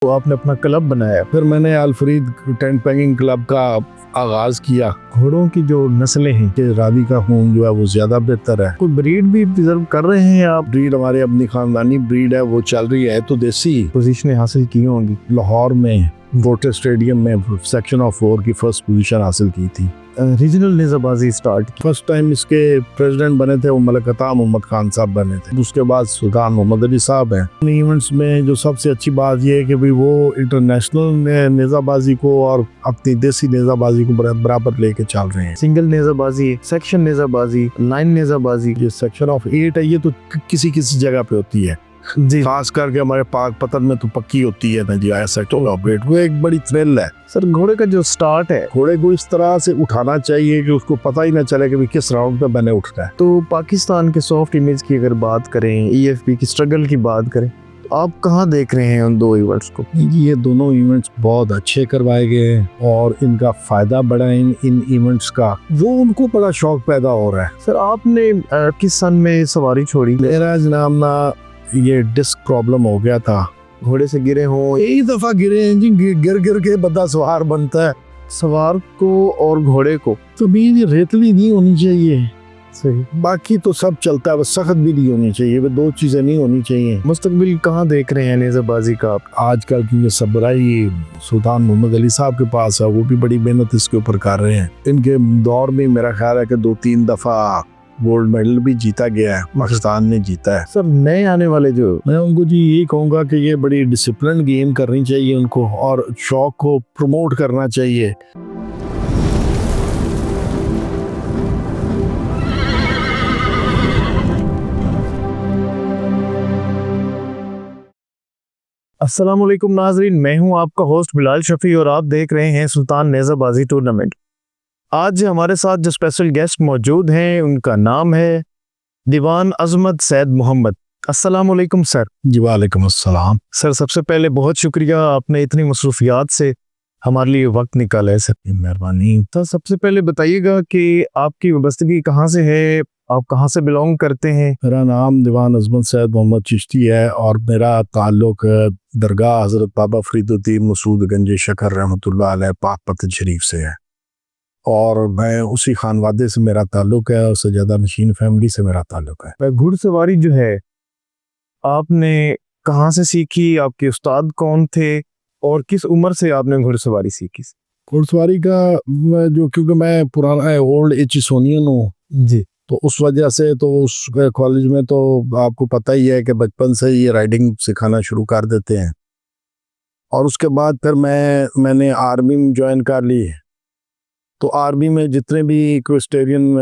तो आपने अपना क्लब बनाया, फिर मैंने अल्फ्रीद टेंट पेगिंग क्लब का आगाज किया। घोड़ों की जो नस्लें हैं, कि रावी का खून जो है वो ज्यादा बेहतर है। कोई ब्रीड भी डिजर्व कर रहे हैं आप? ब्रीड हमारी अपनी खानदानी ब्रीड है, वो चल रही है तो देसी। पोजीशनें हासिल की होंगी। लाहौर में वोटर स्टेडियम में सेक्शन ऑफ 4 की फर्स्ट पोजीशन हासिल की थी। रीजनल नेजाबाजी स्टार्ट की। फर्स्ट टाइम इसके प्रेसिडेंट बने थे वो मलिक अता मोहम्मद खान साहब बने थे। उसके बाद सुल्तान मोहम्मद अली साहब हैं। इन इवेंट्स में जो सबसे अच्छी बात यह है कि भाई वो इंटरनेशनल नेजाबाजी को और अपनी देसी नेजाबाजी को बराबर लेके चल रहे हैं। सिंगल नेजाबाजी, सेक्शन नेजाबाजी, लाइन नेजाबाजी। ये सेक्शन ऑफ 8 है, ये तो किसी किसी जगह पे होती है जी खास करके हमारे पाक पतन में तो पक्की होती है ना जी। सेक्शन ऑफ 8 वो एक बड़ी थ्रिल है। सर, घोड़े का जो स्टार्ट है, घोड़े को इस तरह से उठाना चाहिए कि उसको पता ही ना चले कि किस राउंड पे मैंने उठना है। तो पाकिस्तान के सॉफ्ट इमेज की अगर बात करें, EFP की स्ट्रगल की बात करें, तो आप कहाँ देख रहे हैं उन दो इवेंट्स को? ये दोनों इवेंट्स बहुत अच्छे करवाए गए हैं और इनका फायदा बड़ा है इन इवेंट्स का, वो उनको बड़ा शौक पैदा हो रहा है। सर, आपने किस सन में सवारी छोड़ी? मेरा जनाब ना ये डिस्क प्रॉब्लम हो गया था। घोड़े से गिरे हों? कई दफा गिरे हैं जी। गिर गिर के बंदा सवार बनता है। सवार को और घोड़े को जमीन ये रेतली नहीं होनी चाहिए, सही। बाकी तो सब चलता है, बस सख्त भी नहीं होनी चाहिए। वो दो चीजें नहीं होनी चाहिए। मुस्तकबिल कहाँ देख रहे हैं नेजाबाजी का आप? आजकल की ये सबराई सुल्तान मोहम्मद अली साहब के पास है, वो भी बड़ी मेहनत इसके ऊपर कर रहे हैं। इनके दौर में मेरा ख्याल है कि 2-3 दफा गोल्ड मेडल भी जीता गया है, पाकिस्तान ने जीता है। सर, नए आने वाले जो, मैं उनको जी यही कहूँगा कि ये बड़ी डिसिप्लिन गेम करनी चाहिए उनको और शौक को प्रमोट करना चाहिए। अस्सलाम वालेकुम नाजरीन, मैं हूं आपका होस्ट बिलाल शफी और आप देख रहे हैं सुल्तान नेजाबाजी टूर्नामेंट। आज हमारे साथ जो स्पेशल गेस्ट मौजूद हैं उनका नाम है दीवान अजमत सैद मोहम्मद। अस्सलाम वालेकुम सर। जी वालेकुम अस्सलाम। सर, सबसे पहले बहुत शुक्रिया, आपने इतनी मसरूफियात से हमारे लिए वक्त निकाला है सर। मेहरबानी। तो सबसे पहले बताइएगा कि आपकी वाबस्तगी कहाँ से है, आप कहाँ से बिलोंग करते हैं? मेरा नाम दीवान अजमत सैद मोहम्मद चिश्ती है और मेरा ताल्लुक दरगाह हजरत बाबा फरीदुद्दीन मसूद गंज शकर रहमतुल्लाह अलैह पाक पतन शरीफ से है और मैं उसी खानवादे से मेरा ताल्लुक है और सजादा नशीन फैमिली से मेरा ताल्लुक है। घुड़सवारी जो है आपने कहाँ से सीखी, आपके उस्ताद कौन थे और किस उम्र से आपने घुड़सवारी सीखी? घुड़सवारी का जो, क्योंकि मैं पुराना ओल्ड एचिसोनियन हूँ जी, तो उस वजह से तो उस कॉलेज में तो आपको पता ही है कि बचपन से ये राइडिंग सिखाना शुरू कर देते हैं। और उसके बाद फिर मैंने आर्मी में ज्वाइन कर ली। तो आर्मी में जितने भी इक्वेस्टेरियन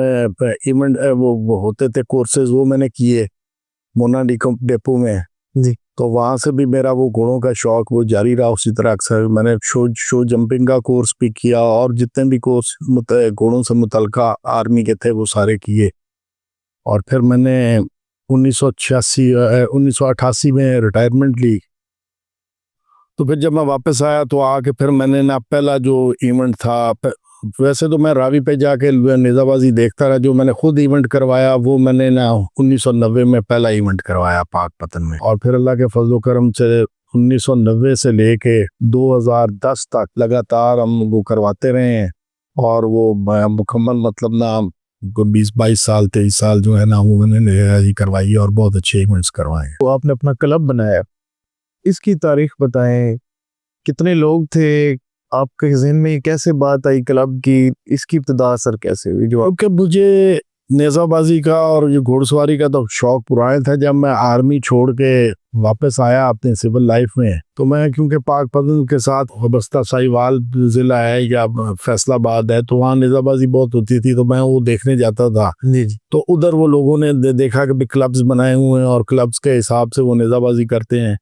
इवेंट वो होते थे कोर्सेज, वो मैंने किए मोना डेपो में जी। तो वहाँ से भी मेरा वो घोड़ों का शौक वो जारी रहा। उसी तरह अक्सर मैंने शो जंपिंग का कोर्स भी किया और जितने भी कोर्स घोड़ों से मुतल्लिका आर्मी के थे वो सारे किए। और फिर मैंने 1988 में रिटायरमेंट ली। तो फिर जब मैं वापस आया तो आके फिर मैंने ना पहला जो इवेंट था, वैसे तो मैं रावी पे जाके नेजाबाजी देखता रहा, जो मैंने खुद इवेंट करवाया वो मैंने ना 1990 में पहला इवेंट करवाया पाक पतन में। और फिर अल्लाह के फजल करम से 1990 से लेके 2010 तक लगातार हम वो करवाते रहे हैं और वो मुकम्मल मतलब ना 20-22 साल 23 साल जो है ना वो मैंने नेजाबाजी करवाई और बहुत अच्छे इवेंट्स करवाए। तो आपने अपना क्लब बनाया, इसकी तारीख बताएं, कितने लोग थे, आपके ज़हन में ये कैसे बात आई क्लब की, इसकी इब्तिदा असर कैसे हुई? जो क्योंकि मुझे नेजाबाजी का और ये घोड़सवारी का तो शौक पुराना था। जब मैं आर्मी छोड़ के वापस आया अपने सिविल लाइफ में तो मैं, क्योंकि पाक पतन के साथ वाबस्ता साहिवाल ज़िला है या फैसलाबाद है तो वहाँ नेजाबाजी बहुत होती थी, तो मैं वो देखने जाता था। जी। तो उधर वो लोगों ने देखा कि भी क्लब्स बनाए हुए हैं और क्लब्स के हिसाब से वो नेजाबाजी करते हैं।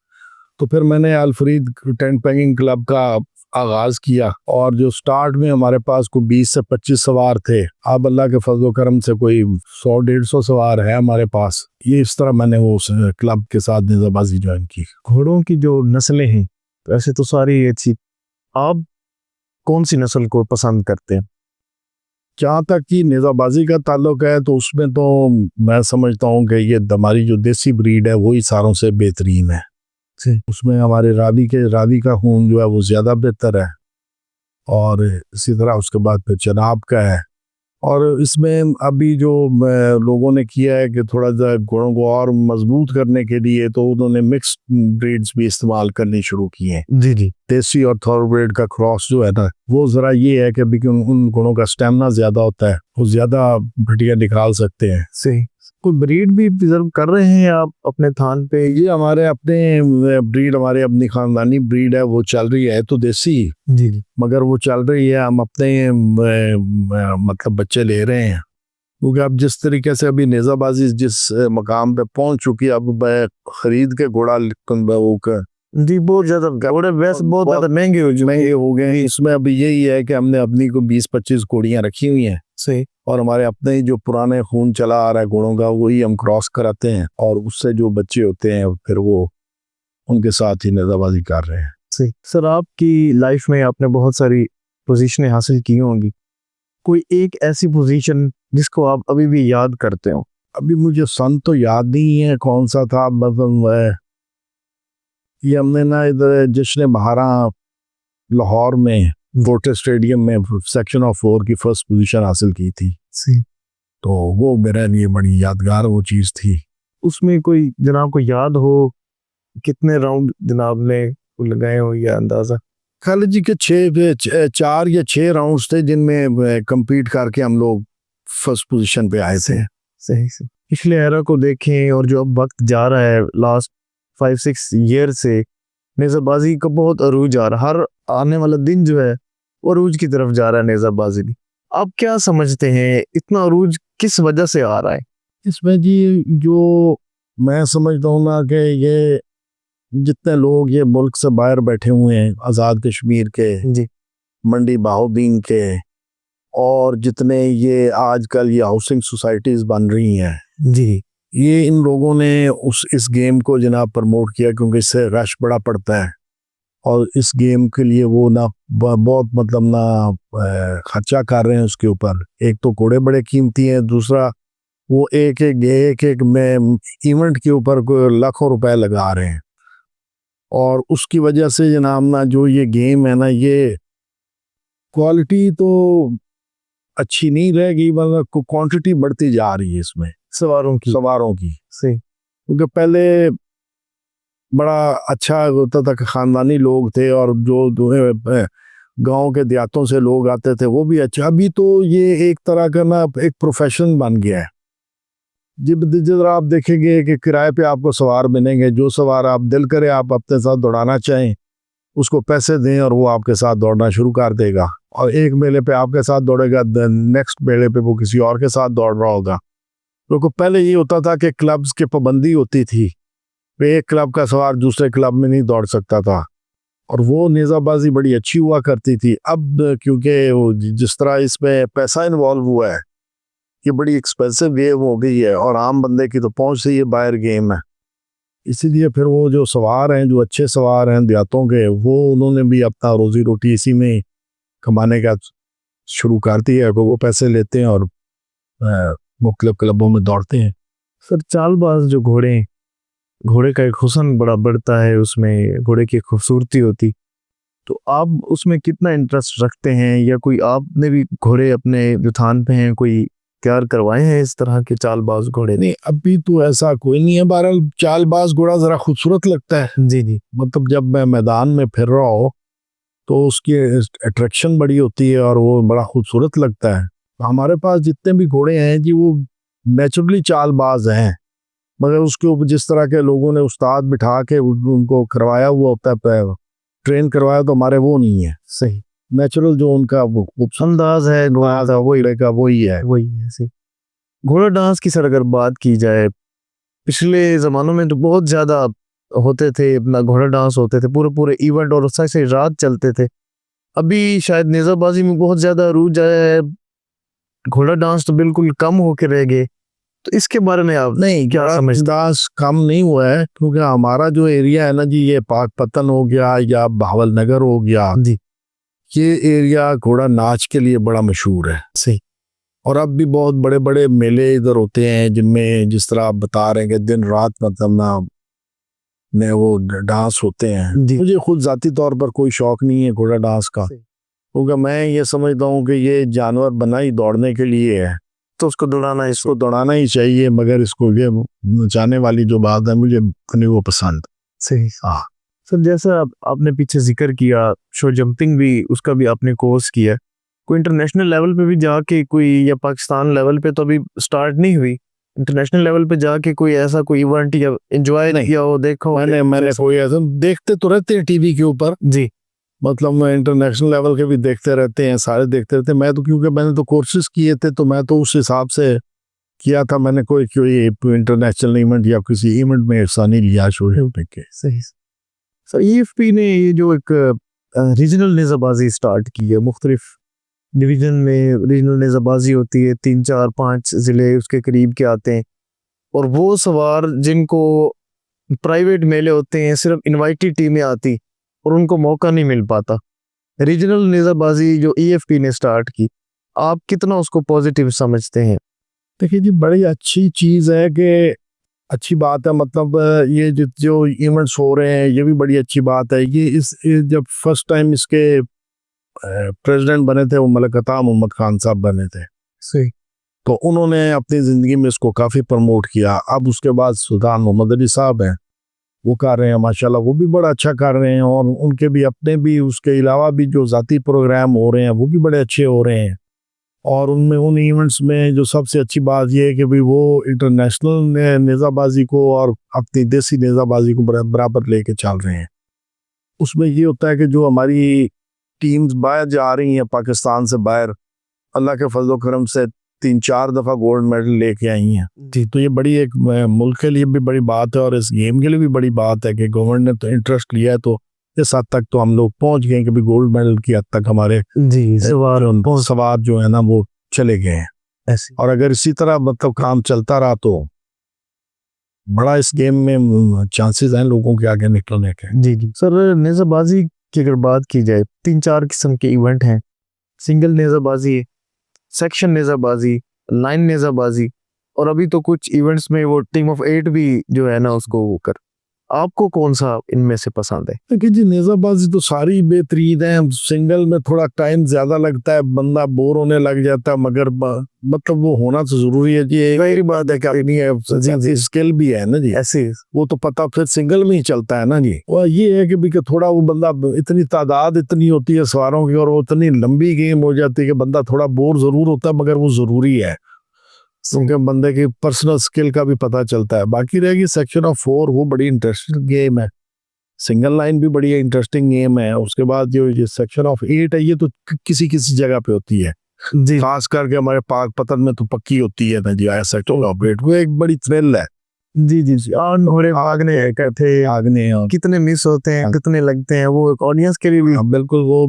तो फिर मैंने अल्फ्रीद टेंट पेगिंग क्लब का आगाज किया और जो स्टार्ट में हमारे पास कोई 20 से 25 सवार थे, अब अल्लाह के फजल करम से कोई 100-150 सवार है हमारे पास। ये इस तरह मैंने वो क्लब के साथ नेजाबाजी ज्वाइन की। घोड़ों की जो नस्लें हैं वैसे तो सारी अच्छी, आप कौन सी नस्ल को पसंद करते हैं? जहाँ तक कि नेजाबाजी का ताल्लुक है तो उसमें तो मैं समझता हूँ कि ये हमारी जो देसी ब्रीड है वही सारों से बेहतरीन है। उसमें हमारे रावी का खून जो है वो ज़्यादा बेहतर है, और इसी तरह उसके बाद फिर चनाब का है। और इसमें अभी जो लोगों ने किया है कि थोड़ा सा घोड़ों को और मजबूत करने के लिए तो उन्होंने मिक्स ब्रीड्स भी इस्तेमाल करनी शुरू की हैं। जी जी। देसी और थॉरब्रेड का क्रॉस जो है ना, वो ज़रा ये है कि अभी उन घोड़ों का स्टेमिना ज़्यादा होता है, वो ज़्यादा बढ़िया निकाल सकते हैं। सही। कोई ब्रीड भी प्रिजर्व कर रहे हैं आप अपने थान पे? ये हमारे अपने ब्रीड, हमारे अपनी खानदानी ब्रीड है, वो चल रही है तो देसी, जी जी। मगर वो चल रही है। हम अपने मतलब बच्चे ले रहे हैं, क्योंकि अब जिस तरीके से अभी नेज़ाबाजी जिस मकाम पे पहुंच चुकी है, अब खरीद के घोड़ा जी बहुत ज्यादा घोड़े वैसे बहुत ज्यादा महंगे हो गए हैं। इसमें अभी यही है कि हमने अपनी को 20-25 घोड़ियां रखी हुई हैं, सही। और हमारे अपने ही जो पुराने खून चला आ रहा है घोड़ों का, वही हम क्रॉस कराते हैं, और उससे जो बच्चे होते हैं फिर वो उनके साथ ही नेज़ाबाजी कर रहे हैं। सही। सर, आपकी लाइफ में आपने बहुत सारी पोजीशनें हासिल की होंगी, कोई एक ऐसी पोजीशन जिसको आप अभी भी याद करते हो? अभी मुझे सन तो याद नहीं है कौन सा था, मतलब ये हमने ना इधर जश्न बहारा लाहौर में वोटर स्टेडियम में सेक्शन ऑफ 4 की फर्स्ट पोजीशन हासिल की थी। सही। तो वो मेरे लिए बड़ी यादगार वो चीज़ थी। उसमें कोई जनाब को याद हो कितने राउंड जनाब ने लगाए हो या अंदाजा? खालिद जी के 4 या 6 राउंड्स थे जिनमें कंपीट करके हम लोग फर्स्ट पोजीशन पे आए थे। सही से। पिछले एरा को देखें और जो अब वक्त जा रहा है लास्ट 5-6 ईयर से, नेज़ाबाजी का बहुत अरूज आ रहा है। हर आने वाला दिन जो है वो अरूज की तरफ जा रहा है नेज़ाबाजी की। आप क्या समझते हैं इतना अरूज किस वजह से आ रहा है? इसमें जी जो मैं समझता हूँ ना कि ये जितने लोग ये मुल्क से बाहर बैठे हुए हैं, आज़ाद कश्मीर के, जी मंडी बहाउद्दीन के, और जितने ये आजकल ये हाउसिंग सोसाइटीज़ बन रही हैं, जी, ये इन लोगों ने इस गेम को जनाब प्रमोट किया, क्योंकि इससे रश बड़ा पड़ता है, और इस गेम के लिए वो ना बहुत मतलब ना खर्चा कर रहे हैं उसके ऊपर। एक तो घोड़े बड़े कीमती हैं, दूसरा वो एक में इवेंट के ऊपर लाखों रुपए लगा रहे हैं, और उसकी वजह से जनाब ना जो ये गेम है ना, ये क्वालिटी तो अच्छी नहीं रहेगी, मगर क्वांटिटी बढ़ती जा रही है इसमें सवारों की। सही। क्योंकि पहले बड़ा अच्छा होता था कि खानदानी लोग थे, और जो गांव के देहातों से लोग आते थे वो भी अच्छा। अभी तो ये एक तरह का ना एक प्रोफेशन बन गया है। जिधर आप देखेंगे कि किराए पे आपको सवार मिलेंगे, जो सवार आप दिल करे आप अपने साथ दौड़ाना चाहें उसको पैसे दें और वो आपके साथ दौड़ना शुरू कर देगा, और एक मेले पे आपके साथ दौड़ेगा, नेक्स्ट मेले पे वो किसी और के साथ दौड़ रहा होगा। तो पहले ये होता था कि क्लब्स की पाबंदी होती थी, एक क्लब का सवार दूसरे क्लब में नहीं दौड़ सकता था, और वो नेज़ाबाजी बड़ी अच्छी हुआ करती थी। अब क्योंकि जिस तरह इसमें पैसा इन्वॉल्व हुआ है, ये बड़ी एक्सपेंसिव गेम हो गई है, और आम बंदे की तो पहुंच से ये बाहर गेम है, इसीलिए फिर वो जो सवार हैं, जो अच्छे सवार हैं देहातों के, वो उन्होंने भी अपना रोजी रोटी इसी में कमाने का शुरू कर दिया है। वो पैसे लेते हैं और मुख्तलिफ क्लबों में दौड़ते हैं। सर, चालबाज जो घोड़े का एक हुस्न बड़ा बढ़ता है, उसमें घोड़े की खूबसूरती होती, तो आप उसमें कितना इंटरेस्ट रखते हैं, या कोई आपने भी घोड़े अपने जो थान पे हैं कोई तैयार करवाए हैं इस तरह के चालबाज घोड़े? नहीं, अभी तो ऐसा कोई नहीं है। बहरहाल चालबाज घोड़ा जरा खूबसूरत लगता है। जी जी। मतलब जब मैं मैदान में फिर रहा हो तो उसकी अट्रैक्शन बड़ी होती है, और वो बड़ा खूबसूरत लगता है। हमारे पास जितने भी घोड़े हैं जी, वो नेचुरली चालबाज हैं, मगर उसके ऊपर जिस तरह के लोगों ने उस्ताद बिठा के उनको करवाया हुआ होता है, ट्रेन करवाया, तो हमारे वो नहीं है। सही। नेचुरल जो उनका वो अंदाज है वही है। सही। घोड़ा डांस की सर अगर बात की जाए, पिछले ज़मानों में तो बहुत ज़्यादा होते थे, अपना घोड़ा डांस होते थे, पूरे इवेंट, और से रात चलते थे। अभी शायद नेज़ाबाजी में बहुत ज़्यादा रूज आया है, घोड़ा डांस तो बिल्कुल कम होके रह गए। तो इसके बारे में आप नहीं, क्या समझते? डांस कम नहीं हुआ है, क्योंकि हमारा जो एरिया है ना जी, ये पाकपतन हो गया या बहावल नगर हो गया जी, ये एरिया घोड़ा नाच के लिए बड़ा मशहूर है। सही। और अब भी बहुत बड़े बड़े मेले इधर होते हैं, जिनमें जिस तरह आप बता रहे हैं कि दिन रात मतलब ना ने वो डांस होते हैं। जी। मुझे खुद जाती तौर पर कोई शौक नहीं है घोड़ा डांस का, क्योंकि मैं ये समझता हूँ कि ये जानवर बना ही दौड़ने के लिए है, तो उसको दौड़ाना, इसको दौड़ाना ही चाहिए, मगर इसको ये नचाने वाली जो बात है मुझे नहीं वो पसंद। सही। हाँ सर जैसा आपने पीछे जिक्र किया, शो जंपिंग भी उसका भी आपने कोर्स किया, कोई इंटरनेशनल लेवल पे भी जाके कोई, या पाकिस्तान लेवल पे तो अभी स्टार्ट नहीं हुई, इंटरनेशनल लेवल पे जाके कोई ऐसा कोई इवेंट या एंजॉय नहीं किया हो, देखा हो? मैंने कोई ऐसा देखते तो रहते हैं टीवी के ऊपर, जी। मतलब मैं इंटरनेशनल लेवल के भी देखते रहते हैं, सारे देखते रहते हैं। मैं तो क्योंकि मैंने तो कोर्सेज किए थे तो मैं तो उस हिसाब से किया था, मैंने कोई इंटरनेशनल इवेंट या किसी इवेंट में हिस्सा नहीं लिया शो जंपिंग के। सही। सर ईएफपी ने ये जो एक रीजनल नेज़ाबाजी स्टार्ट की है, मुख्तलिफ डिवीजन में रीजनल नेज़ाबाजी होती है, 3 4 5 ज़िले उसके करीब के आते हैं, और वो सवार जिनको प्राइवेट मेले होते हैं सिर्फ इनवाइटेड टीमें आती और उनको मौका नहीं मिल पाता। रीजनल नेज़ाबाजी जो ईएफपी ने स्टार्ट की, आप कितना उसको पॉजिटिव समझते हैं? देखिए जी, बड़ी अच्छी चीज़ है कि अच्छी बात है, मतलब ये जो इवेंट्स हो रहे हैं ये भी बड़ी अच्छी बात है। ये जब फर्स्ट टाइम इसके प्रेसिडेंट बने थे वो मलकता मोहम्मद खान साहब बने थे, सही। तो उन्होंने अपनी ज़िंदगी में इसको काफ़ी प्रमोट किया। अब उसके बाद सुल्तान मोहम्मद अली साहब हैं, वो कर रहे हैं माशाल्लाह, वो भी बड़ा अच्छा कर रहे हैं, और उनके भी अपने भी उसके अलावा भी जो ज़ाती प्रोग्राम हो रहे हैं वो भी बड़े अच्छे हो रहे हैं। और उनमें उन इवेंट्स में जो सबसे अच्छी बात यह है कि भाई वो इंटरनेशनल नेज़ाबाजी को और अपनी देसी नेज़ाबाजी को बराबर लेके चल रहे हैं। उसमें ये होता है कि जो हमारी टीम्स बाहर जा रही हैं पाकिस्तान से बाहर, अल्लाह के फजल करम से 3-4 दफ़ा गोल्ड मेडल लेके आई हैं जी। तो ये बड़ी एक मुल्क के लिए भी बड़ी बात है और इस गेम के लिए भी बड़ी बात है कि गवर्नमेंट ने तो इंटरेस्ट लिया है, तो इस हद तक तो हम लोग पहुंच गए कि भी गोल्ड मेडल की हद तक हमारे जी। सवार जो है ना वो चले गए हैं। ऐसे। और अगर इसी तरह मतलब काम चलता रहा तो बड़ा इस गेम में चांसेस हैं लोगों के आगे निकलने के। जी जी। सर नेज़ाबाजी की अगर बात की जाए, 3-4 किस्म के इवेंट हैं, सिंगल नेज़ाबाजी, सेक्शन नेज़ाबाजी, लाइन नेज़ाबाजी, और अभी तो कुछ इवेंट्स में वो टीम ऑफ 8 भी जो है ना उसको वो कर, आपको कौन सा इनमें से पसंद है? देखिए जी, नेज़ाबाजी तो सारी बेहतरीन है। सिंगल में थोड़ा टाइम ज्यादा लगता है, बंदा बोर होने लग जाता है, मगर मतलब वो होना तो जरूरी है जी। एक ही बात है कि नहीं है, स्किल भी है ना जी, ऐसे वो तो पता फिर सिंगल में ही चलता है ना जी। और ये है कि थोड़ा वो बंदा, इतनी तादाद इतनी होती है सवारों की और वो इतनी लंबी गेम हो जाती है कि बंदा थोड़ा बोर जरूर होता है, मगर वो जरूरी है क्योंकि बंदे की पर्सनल स्किल का भी पता चलता है। बाकी रहेगी सेक्शन ऑफ 4, वो बड़ी इंटरेस्टिंग गेम है। सिंगल लाइन भी बड़ी इंटरेस्टिंग गेम है। उसके बाद जो ये सेक्शन ऑफ 8 है, ये तो किसी किसी जगह पे होती है जी। खास करके हमारे पाक पतन में तो पक्की होती है ना जी। सेक्शन ऑफ 8 वो एक बड़ी थ्रिल है। जी जी जी। और घोड़े भागने कहते आगने और कितने मिस होते हैं, कितने लगते हैं, वो एक ऑडियंस के लिए भी। बिल्कुल वो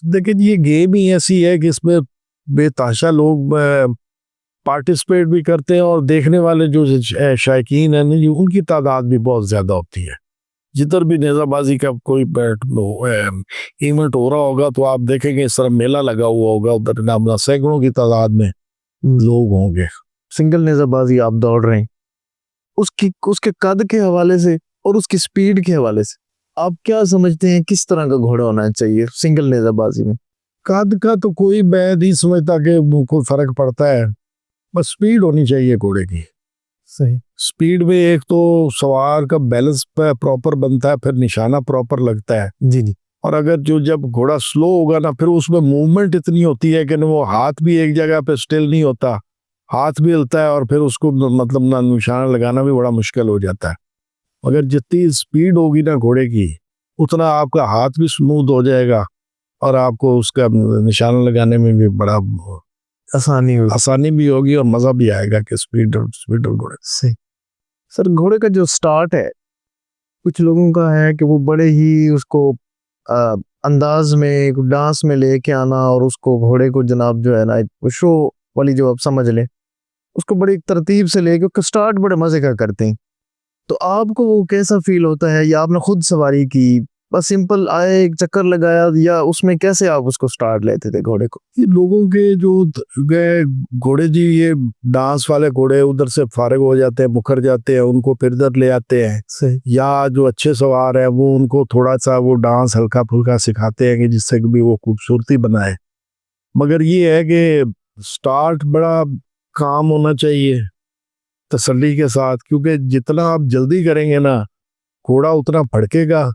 देखिए ये गेम ही ऐसी है कि इसमें बेतहाशा लोग पार्टिसिपेट भी करते हैं और देखने वाले जो शायकीन है ना, उनकी तादाद भी बहुत ज्यादा होती है। जिधर भी नेज़ाबाजी का कोई इवेंट हो रहा होगा तो आप देखेंगे इस तरह मेला लगा हुआ होगा, उधर ना सैकड़ों की तादाद में लोग होंगे। सिंगल नेज़ाबाजी आप दौड़ रहे हैं, उसके कद के हवाले से और उसकी स्पीड के हवाले से आप क्या समझते हैं किस तरह का घोड़ा होना चाहिए सिंगल नेज़ाबाजी में? कद का तो कोई मैं नहीं समझता कि कोई फर्क पड़ता है, बस स्पीड होनी चाहिए घोड़े की। सही। स्पीड में एक तो सवार का बैलेंस प्रॉपर बनता है, फिर निशाना प्रॉपर लगता है जी जी। और अगर जब घोड़ा स्लो होगा ना, फिर उसमें मूवमेंट इतनी होती है कि ना वो हाथ भी एक जगह पे स्टिल नहीं होता, हाथ भी हिलता है और फिर उसको मतलब ना निशाना लगाना भी बड़ा मुश्किल हो जाता है। अगर जितनी स्पीड होगी ना घोड़े की, उतना आपका हाथ भी स्मूथ हो जाएगा और आपको उसका निशाना लगाने में भी बड़ा आसानी भी होगी और मजा भी आएगा कि स्पीड घोड़े से। सर घोड़े का जो स्टार्ट है, कुछ लोगों का है कि वो बड़े ही उसको अंदाज में डांस में लेके आना और उसको घोड़े को जनाब जो है ना शो वाली जो आप समझ लें, उसको बड़ी तरतीब से लेके स्टार्ट बड़े मजे का करते हैं। तो आपको वो कैसा फील होता है, या आपने खुद सवारी की, बस सिंपल आए एक चक्कर लगाया, या उसमें कैसे आप उसको स्टार्ट लेते थे घोड़े को? ये लोगों के जो गए घोड़े जी, ये डांस वाले घोड़े उधर से फारिग हो जाते हैं, मुकर जाते हैं, उनको फिर इधर ले आते हैं। सही। या जो अच्छे सवार है वो उनको थोड़ा सा वो डांस हल्का फुल्का सिखाते हैं कि जिससे कि भी वो खूबसूरती बनाए। मगर ये है कि स्टार्ट बड़ा काम होना चाहिए तसल्ली के साथ, क्योंकि जितना आप जल्दी करेंगे ना घोड़ा उतना भड़केगा,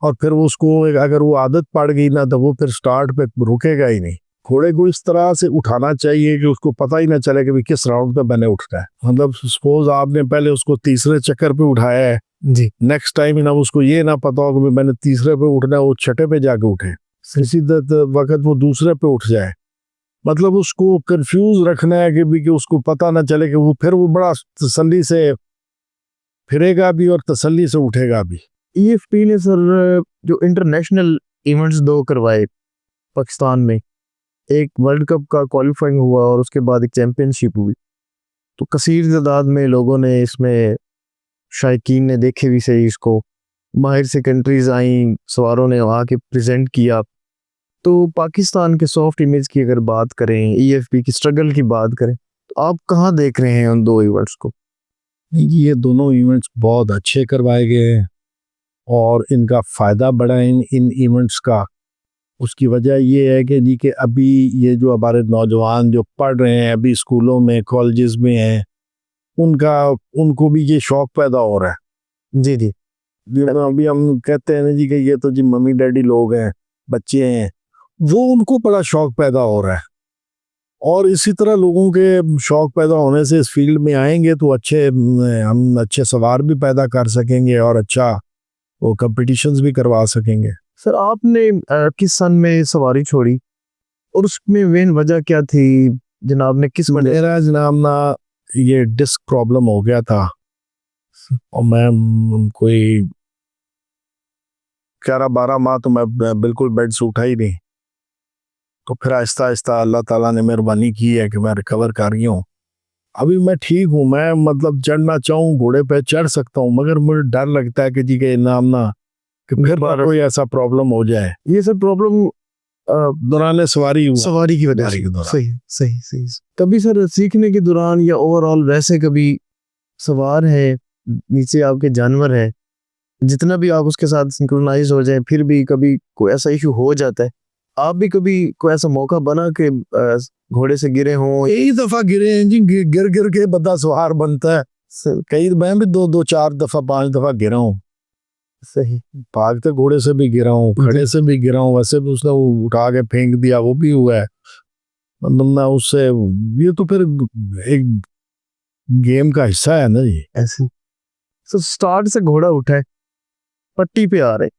और फिर उसको अगर वो आदत पड़ गई ना तो वो फिर स्टार्ट पे रुकेगा ही नहीं। घोड़े को इस तरह से उठाना चाहिए कि उसको पता ही ना चले कि भी किस राउंड पे मैंने उठना है। मतलब सपोज आपने पहले उसको तीसरे चक्कर पे उठाया है जी। नेक्स्ट टाइम ना उसको ये ना पता हो कि मैंने तीसरे पे उठना है, वो छठे पे जाके उठे, इसी वक्त वो दूसरे पे उठ जाए। मतलब उसको कंफ्यूज रखना है कि उसको पता ना चले कि वो फिर वो बड़ा तसल्ली से फिरेगा भी और तसल्ली से उठेगा भी। EFP ने सर जो इंटरनेशनल इवेंट्स 2 करवाए पाकिस्तान में, एक वर्ल्ड कप का क्वालिफाइंग हुआ और उसके बाद एक चैंपियनशिप हुई, तो कसीर तादाद में लोगों ने इसमें, शायकीन ने देखे भी सही इसको, बाहर से कंट्रीज आई, सवारों ने आके प्रेजेंट किया। तो पाकिस्तान के सॉफ्ट इमेज की अगर बात करें, EFP की स्ट्रगल की बात करें, तो आप कहाँ देख रहे हैं उन 2 इवेंट्स को? ये दोनों इवेंट्स बहुत अच्छे करवाए गए हैं और इनका फ़ायदा बड़ा है इन इवेंट्स का। उसकी वजह ये है कि जी कि अभी ये जो हमारे नौजवान जो पढ़ रहे हैं अभी स्कूलों में कॉलेजेस में हैं, उनको भी ये शौक़ पैदा हो रहा है। जी जी। अभी हम कहते हैं ना जी कि ये तो जी मम्मी डैडी लोग हैं, बच्चे हैं, वो उनको बड़ा शौक़ पैदा हो रहा है। और इसी तरह लोगों के शौक़ पैदा होने से इस फील्ड में आएंगे तो हम अच्छे सवार भी पैदा कर सकेंगे और अच्छा वो कंपटीशंस भी करवा सकेंगे। सर आपने किस सन में सवारी छोड़ी और उसमें मेन वजह क्या थी जनाब? ने किस वजह? मेरा जनाब ना ये डिस्क प्रॉब्लम हो गया था और मैं कोई 11-12 माह तो मैं बिल्कुल बेड से उठा ही नहीं। तो फिर आहिस्ता आहिस्ता अल्लाह ताला ने मेहरबानी की है कि मैं रिकवर कर रही हूँ। अभी मैं ठीक हूँ, मैं मतलब चढ़ना चाहूँ घोड़े पे चढ़ सकता हूँ, मगर मुझे डर लगता है कि जी के नाम ना कि फिर कोई ऐसा प्रॉब्लम हो जाए। ये सब प्रॉब्लम दौरान सवारी की वजह से? सही सही सही। कभी सर सीखने के दौरान या ओवरऑल वैसे कभी सवार है नीचे आपके जानवर है, जितना भी आप उसके साथ सिंक्रोनाइज हो जाए, फिर भी कभी कोई ऐसा इशू हो जाता है? आप भी कभी कोई ऐसा मौका बना के घोड़े से गिरे हों? कई दफा गिरे हैं जी, गिर गिर के बंदा सवार बनता है। कई मैं भी 2-4 दफा 5 दफा गिरा हूँ। सही। भागते घोड़े से भी गिरा हूँ, खड़े से भी गिरा हूँ, वैसे भी उसने उठा के फेंक दिया वो भी हुआ है। मतलब मैं उससे, ये तो फिर एक गेम का हिस्सा है ना जी। ऐसे तो स्टार्ट से घोड़ा उठा है, पट्टी पे आ रहे,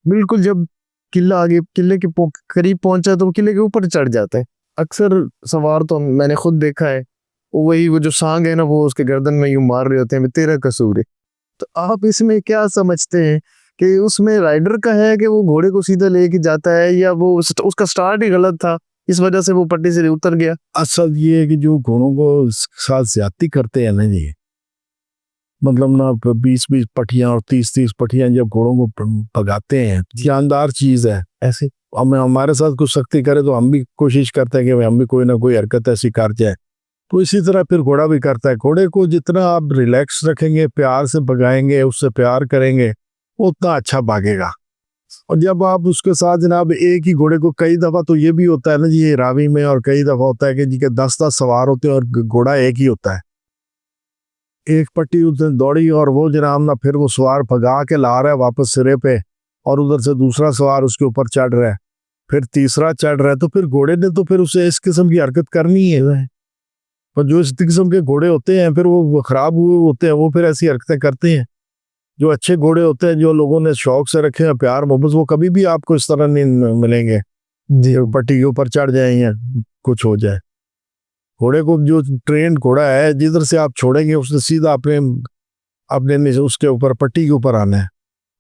बिल्कुल जब किला आगे किले के करीब पहुंचा तो वो किले के ऊपर चढ़ जाता है। अक्सर सवार तो मैंने खुद देखा है, वही वो जो सांग है ना वो उसके गर्दन में यूं मार रहे होते हैं, तेरा कसूर है। तो आप इसमें क्या समझते हैं कि उसमें राइडर का है कि वो घोड़े को सीधा लेके जाता है, या वो उसका स्टार्ट ही गलत था इस वजह से वो पट्टी से उतर गया? असल ये है कि जो घोड़ों को साथ ज्यादती करते हैं ना जी, मतलब ना 20-20 पट्टियां और 30-30 पट्टियां जब घोड़ों को भगाते हैं, जानदार चीज है। ऐसे हमारे साथ कुछ सख्ती करे तो हम भी कोशिश करते हैं कि हम भी कोई ना कोई हरकत ऐसी कर जाए, तो इसी तरह फिर घोड़ा भी करता है। घोड़े को जितना आप रिलैक्स रखेंगे, प्यार से भगाएंगे, उससे प्यार करेंगे, उतना अच्छा भागेगा। और जब आप उसके साथ जनाब एक ही घोड़े को, कई दफा तो ये भी होता है ना जी, ये रावी में, और कई दफा होता है कि जी के 10-10 सवार होते हैं और घोड़ा एक ही होता है। एक पट्टी उसने दौड़ी और वो जनाब ना फिर वो सवार भगा के ला रहा है वापस सिरे पे, और उधर से दूसरा सवार उसके ऊपर चढ़ रहा है, फिर तीसरा चढ़ रहा है, तो फिर घोड़े ने तो फिर उसे इस किस्म की हरकत करनी है। पर जो इस किस्म के घोड़े होते हैं फिर वो खराब हुए होते हैं, वो फिर ऐसी हरकतें करते हैं। जो अच्छे घोड़े होते हैं, जो लोगों ने शौक से रखे हैं, प्यार मोहब्बत, वो कभी भी आपको इस तरह नहीं मिलेंगे जी पट्टी के ऊपर चढ़ जाए या कुछ हो जाए। घोड़े को जो ट्रेंड घोड़ा है, जिधर से आप छोड़ेंगे उसने सीधा अपने उसके ऊपर पट्टी के ऊपर आना है।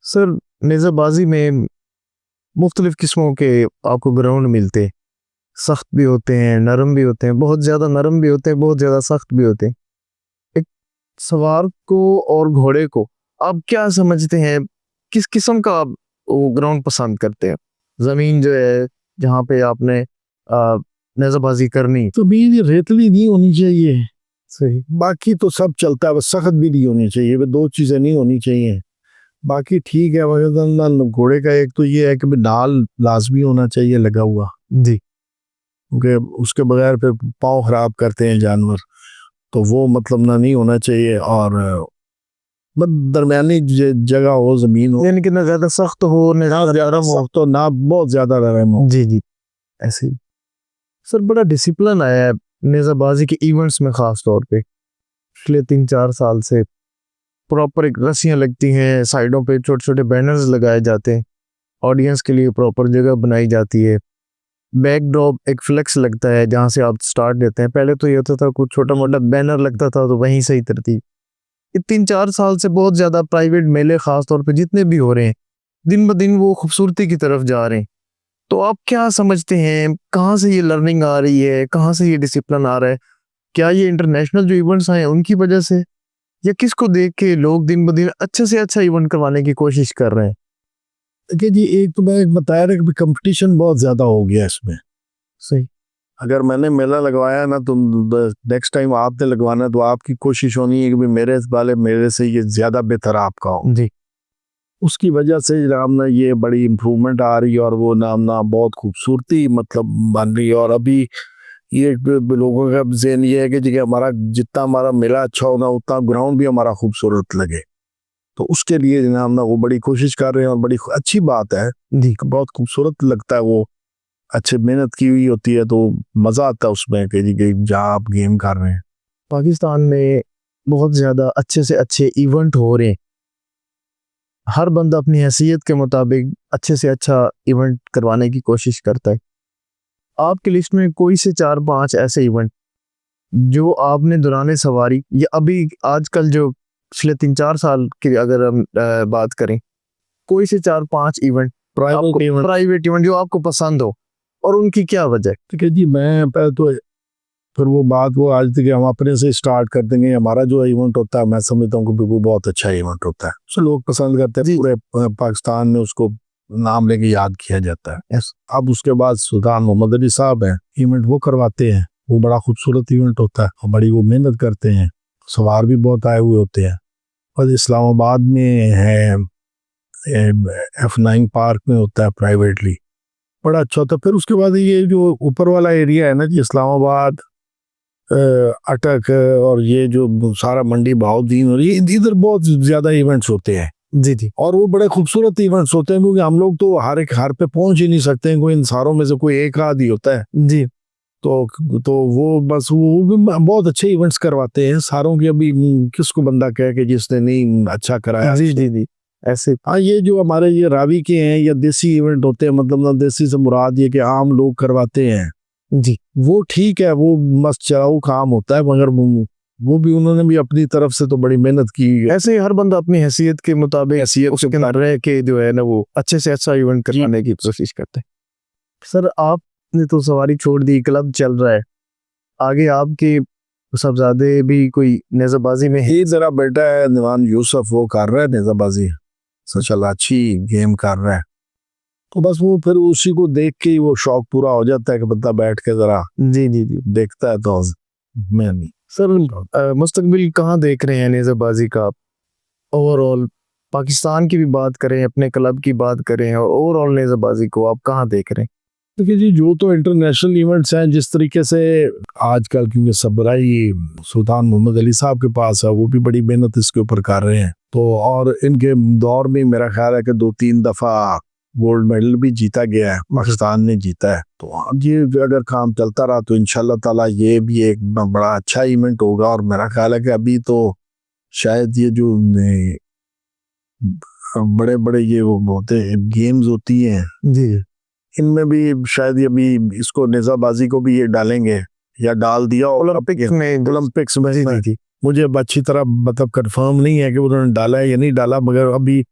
सर नेज़ाबाजी में मुख्तलिफ किस्मों के आपको ग्राउंड मिलते, सख्त भी होते हैं, नरम भी होते हैं, बहुत ज़्यादा नरम भी होते हैं, बहुत ज़्यादा सख्त भी होते हैं। एक सवार को और घोड़े को आप क्या समझते हैं, किस किस्म का वो ग्राउंड पसंद करते हैं, ज़मीन जो है जहाँ पे आपने नेज़ाबाजी करनी। तो भी ये रेतली नहीं होनी चाहिए, सही। बाकी तो सब चलता है, बस सख्त भी नहीं होनी चाहिए, वो दो चीज़ें नहीं होनी चाहिए। बाकी ठीक है, वरना घोड़े का एक तो ये है कि भी नाल लाजमी होना चाहिए लगा हुआ, जी क्योंकि उसके बगैर फिर पाँव खराब करते हैं जानवर, तो वो मतलब ना नहीं होना चाहिए। और बस दरमियानी जगह हो, ज़मीन हो, यानी कि ना ज़्यादा सख्त हो ना ना ज़्यादा हो। तो ना बहुत ज़्यादा नरम हो। जी जी ऐसे ही। सर बड़ा डिसिप्लिन आया है नेज़ाबाजी के इवेंट्स में, ख़ास तौर पे पिछले 3-4 साल से प्रॉपर एक रस्सियाँ लगती हैं, साइडों पे छोटे छोटे बैनर्स लगाए जाते हैं, ऑडियंस के लिए प्रॉपर जगह बनाई जाती है, बैकड्रॉप एक फ्लेक्स लगता है जहाँ से आप स्टार्ट देते हैं। पहले तो ये होता था कुछ छोटा मोटा बैनर लगता था तो वहीं से ही तरतीब। ये 3-4 साल से बहुत ज़्यादा प्राइवेट मेले ख़ास तौर पे जितने भी हो रहे हैं, दिन ब दिन वो खूबसूरती की तरफ जा रहे हैं। तो आप क्या समझते हैं, कहाँ से ये लर्निंग आ रही है, कहाँ से ये डिसिप्लिन आ रहा है? क्या ये इंटरनेशनल जो इवेंट्स आए हैं उनकी वजह से, या किसको देख के लोग दिन ब दिन अच्छे से अच्छा इवेंट करवाने की कोशिश कर रहे हैं? देखिए जी, एक तो मैं बताया रहा कि कंपटीशन बहुत ज़्यादा हो गया इसमें। सही। अगर मैंने मेला लगवाया ना, तो नेक्स्ट टाइम आपने लगवाना, तो आपकी कोशिश होनी है कि भी मेरे से ये ज़्यादा बेहतर आपका हो। जी उसकी वजह से जनाब ना ये बड़ी इम्प्रूवमेंट आ रही है, और वो नाम ना बहुत खूबसूरती मतलब बन रही है। और अभी ये लोगों का ज़हन ये है कि जी हमारा जितना हमारा मेला अच्छा होगा उतना ग्राउंड भी हमारा खूबसूरत लगे, तो उसके लिए जनाब ना वो बड़ी कोशिश कर रहे हैं, और बड़ी अच्छी बात है, जी बहुत खूबसूरत लगता है। वो अच्छे मेहनत की हुई होती है, तो मज़ा आता है उसमें कि जी कि जहाँ आप गेम कर रहे हैं। पाकिस्तान में बहुत ज़्यादा अच्छे से अच्छे इवेंट हो रहे हैं, हर बंदा अपनी हैसियत के मुताबिक अच्छे से अच्छा इवेंट करवाने की कोशिश करता है। आपकी लिस्ट में कोई से 4-5 ऐसे इवेंट जो आपने दौरान सवारी या अभी आजकल जो पिछले 3-4 साल की अगर हम बात करें, कोई से 4-5 इवेंट प्राइवेट इवेंट जो आपको पसंद हो और उनकी क्या वजह है? ठीक है जी, मैं पहले तो फिर वो बात वो आज तक हम अपने से स्टार्ट कर देंगे। हमारा जो इवेंट होता है, मैं समझता हूँ कि वो बहुत अच्छा इवेंट होता है, उसे लोग पसंद करते हैं, पूरे पाकिस्तान में उसको नाम लेके याद किया जाता है। अब उसके बाद सुल्तान मोहम्मद अली साहब हैं, इवेंट वो करवाते हैं, वो बड़ा खूबसूरत इवेंट होता है, और बड़ी वो मेहनत करते हैं, सवार भी बहुत आए हुए होते हैं। और इस्लामाबाद में है F9 पार्क में होता है प्राइवेटली, बड़ा अच्छा होता है। फिर उसके बाद ये जो ऊपर वाला एरिया है ना जी, इस्लामाबाद, अटक, और ये जो सारा मंडी बहाउद्दीन, और ये इधर बहुत ज़्यादा इवेंट्स होते हैं। जी जी और वो बड़े खूबसूरत इवेंट्स होते हैं, क्योंकि हम लोग तो हर एक हार पे पहुंच ही नहीं सकते हैं, कोई इन सारों में से कोई एक आदि होता है। जी तो वो बस वो भी बहुत अच्छे इवेंट्स करवाते हैं सारों की। अभी किसको बंदा कहे कि जिसने नहीं अच्छा कराया। जी जी जी ऐसे। हाँ, ये जो हमारे ये रावी के हैं या देसी इवेंट होते हैं, मतलब ना देसी से मुराद ये कि आम लोग करवाते हैं, जी वो ठीक है, वो मस्त चलाऊ काम होता है, मगर वो भी उन्होंने भी अपनी तरफ से तो बड़ी मेहनत की है। ऐसे ही हर बंदा अपनी हैसियत के मुताबिक उसके अंदर रह के जो है ना वो अच्छे से अच्छा इवेंट करवाने की कोशिश करते हैं। सर आपने तो सवारी छोड़ दी, क्लब चल रहा है, आगे आपके साहबजादे भी कोई नेज़ाबाजी में है? ये जरा बेटा है निवान यूसुफ, वो कर रहा है नेज़ाबाजी, सचल अच्छी गेम कर रहा है, तो बस वो फिर उसी को देख के ही वो शौक पूरा हो जाता है कि बंदा बैठ के जरा जी जी जी देखता है। तो मैं नहीं सर मुस्तकबिल कहाँ देख रहे हैं नेज़ाबाजी का आप? ओवरऑल पाकिस्तान की भी बात करें, अपने क्लब की बात करें, और ओवरऑल नेज़ाबाजी को आप कहाँ देख रहे हैं? देखिए जी, जो तो इंटरनेशनल इवेंट्स हैं जिस तरीके से आजकल, क्योंकि सबराई सुल्तान मोहम्मद अली साहब के पास है, वो भी बड़ी मेहनत इसके ऊपर कर रहे हैं, तो और इनके दौर में मेरा ख्याल है कि 2-3 दफ़ा गोल्ड मेडल भी जीता गया है, पाकिस्तान ने जीता है। तो अब ये अगर काम चलता रहा तो इंशाल्लाह ताला ये भी एक बड़ा अच्छा इवेंट होगा। और मेरा ख्याल है कि अभी तो शायद ये जो बड़े बड़े ये वो होते गेम्स होती हैं, जी इनमें भी शायद ये भी इसको नेज़ाबाजी को भी ये डालेंगे, या डाल दिया ओलंपिक्स में। जी जी जी मुझे अब अच्छी तरह मतलब कंफर्म नहीं है कि उन्होंने डाला है या नहीं डाला, मगर अभी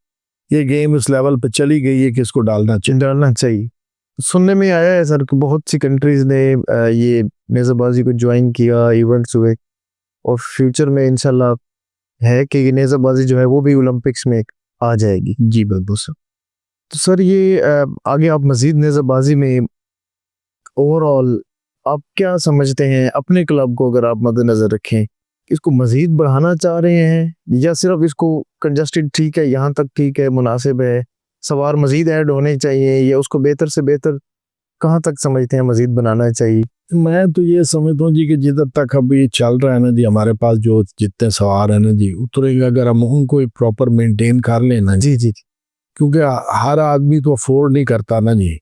ये गेम इस लेवल पे चली गई है कि इसको डालना चाहिए। सुनने में आया है सर कि बहुत सी कंट्रीज ने ये नेज़ाबाजी को ज्वाइन किया, इवेंट्स हुए, और फ्यूचर में इंशाल्लाह है कि ये नेज़ाबाजी जो है वो भी ओलंपिक्स में आ जाएगी। जी बिल्कुल सर। तो सर ये आगे आप मजीद नेज़ाबाजी में ओवरऑल आप क्या समझते हैं अपने क्लब को, अगर आप मद्देनजर रखें, इसको मजीद बढ़ाना चाह रहे हैं या सिर्फ इसको कंजस्टेड ठीक है, यहाँ तक ठीक है, मुनासिब है, सवार मजीद ऐड होने चाहिए, या उसको बेहतर से बेहतर कहाँ तक समझते हैं मजीद बनाना चाहिए? मैं तो ये समझता हूँ जी कि जिधर तक अभी चल रहा है ना जी, हमारे पास जो जितने सवार हैं ना जी, उतरे अगर हम उनको प्रॉपर मेंटेन कर लेना जी, जी क्योंकि हर आदमी तो अफोर्ड नहीं करता ना जी,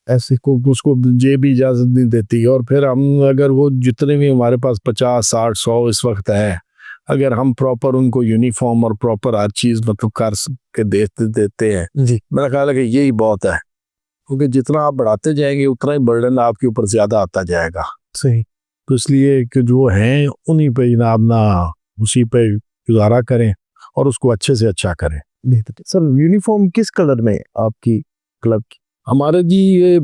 ऐसे को उसको जेब भी इजाज़त नहीं देती। और फिर हम अगर वो जितने भी हमारे पास 50 60 100 इस वक्त है, अगर हम प्रॉपर उनको यूनिफॉर्म और प्रॉपर हर चीज़ मतलब कर के देते हैं जी, मेरा ख्याल है कि यही बहुत है, क्योंकि जितना आप बढ़ाते जाएंगे उतना ही बर्डन आपके ऊपर ज़्यादा आता जाएगा। सही। तो इसलिए कि जो हैं उन्हीं पे ना अपना उसी पे गुजारा करें और उसको अच्छे से अच्छा करें। बेहतर सर, यूनिफॉर्म किस कलर में आपकी क्लब की? हमारे जी ये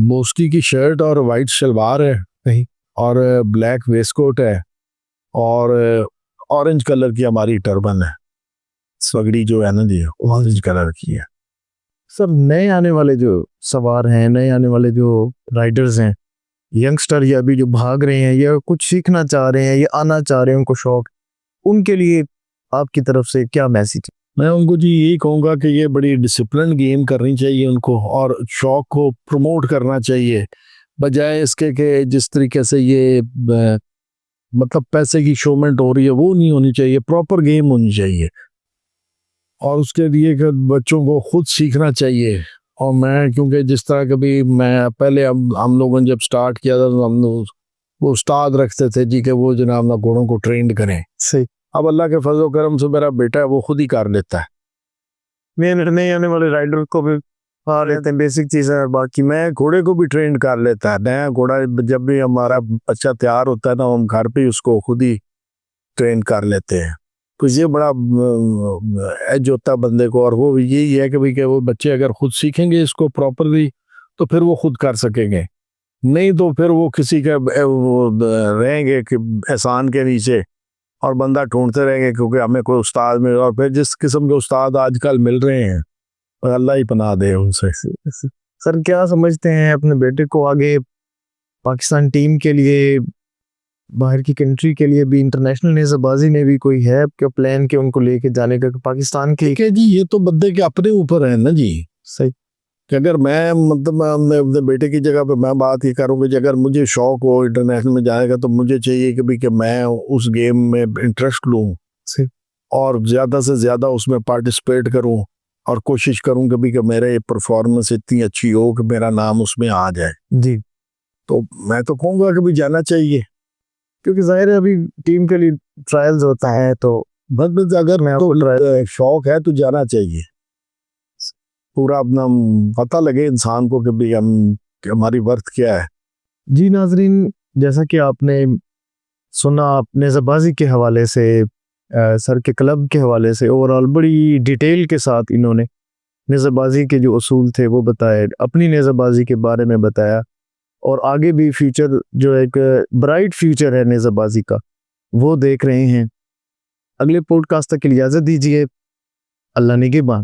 मोस्टली की शर्ट और वाइट शलवार है, सही। और ब्लैक वेस्टकोट है, और ऑरेंज कलर की हमारी टर्बन है, स्वगड़ी जो है ना जी ऑरेंज कलर की है। सर नए आने वाले जो सवार हैं, नए आने वाले जो राइडर्स हैं, यंगस्टर या अभी जो भाग रहे हैं या कुछ सीखना चाह रहे हैं या आना चाह रहे हैं, उनको शौक, उनके लिए आपकी तरफ से क्या मैसेज? मैं उनको जी यही कहूँगा कि ये बड़ी डिसिप्लिन गेम करनी चाहिए उनको, और शौक को प्रमोट करना चाहिए, बजाय इसके कि जिस तरीके से ये मतलब पैसे की शोमेंट हो रही है वो नहीं होनी चाहिए, प्रॉपर गेम होनी चाहिए। और उसके लिए कि बच्चों को खुद सीखना चाहिए। और मैं क्योंकि जिस तरह कभी मैं पहले हम लोगों ने जब स्टार्ट किया था तो हम लोग वो उस्ताद रखते थे जी कि वो जनाब ना घोड़ों को ट्रेंड करें। सही। अब अल्लाह के फजल करम से मेरा बेटा है वो खुद ही कर लेता है। नए आने वाले राइडर को भी पा लेते हैं बेसिक चीज़ें, और बाकी मैं घोड़े को भी ट्रेंड कर लेता है। नया घोड़ा जब भी हमारा बच्चा तैयार होता है ना, हम घर पे उसको खुद ही ट्रेन कर लेते हैं। तो ये बड़ा एज होता है बंदे को, और वो यही है कि भाई कि वो बच्चे अगर खुद सीखेंगे इसको प्रॉपरली तो फिर वो खुद कर सकेंगे, नहीं तो फिर वो किसी के रहेंगे कि एहसान के नीचे और बंदा ढूंढते रहेंगे, क्योंकि हमें कोई उस्ताद मिल, और फिर जिस किस्म के उस्ताद आजकल मिल रहे हैं और अल्लाह ही पनाह दे उनसे। सर क्या समझते हैं अपने बेटे को आगे पाकिस्तान टीम के लिए, बाहर की कंट्री के लिए भी, इंटरनेशनल नेज़ाबाजी में भी कोई है आपका प्लान कि उनको लेके जाने का पाकिस्तान के? ठीक है जी, ये तो बंदे के अपने ऊपर है ना जी। सही। कि अगर मैं मतलब अपने बेटे की जगह पे मैं बात ये करूँगी कि अगर मुझे शौक हो इंटरनेशनल में जाने का, तो मुझे चाहिए कि भाई कि मैं उस गेम में इंटरेस्ट लूँ सही। और ज़्यादा से ज़्यादा उसमें पार्टिसिपेट करूँ, और कोशिश करूँ कि भाई कि मेरे परफॉर्मेंस इतनी अच्छी हो कि मेरा नाम उसमें आ जाए। जी, तो मैं तो कहूँगा कि भाई जाना चाहिए, क्योंकि जाहिर है अभी टीम के लिए ट्रायल्स होता है, तो बस अगर मैं तो शौक है तो जाना चाहिए, पूरा अपना पता लगे इंसान को कि भाई कि हमारी वर्थ क्या है। जी नाजरीन, जैसा कि आपने सुना, आप नेज़ाबाजी के हवाले से, सर के क्लब के हवाले से ओवरऑल बड़ी डिटेल के साथ इन्होंने नेज़ाबाजी के जो उसूल थे वो बताए, अपनी नेज़ाबाजी के बारे में बताया, और आगे भी फ्यूचर जो एक ब्राइट फ्यूचर है नेज़ाबाजी का वो देख रहे हैं। अगले पॉडकास्ट तक के लिए इजाज़त दीजिए। अल्लाह निगहबान।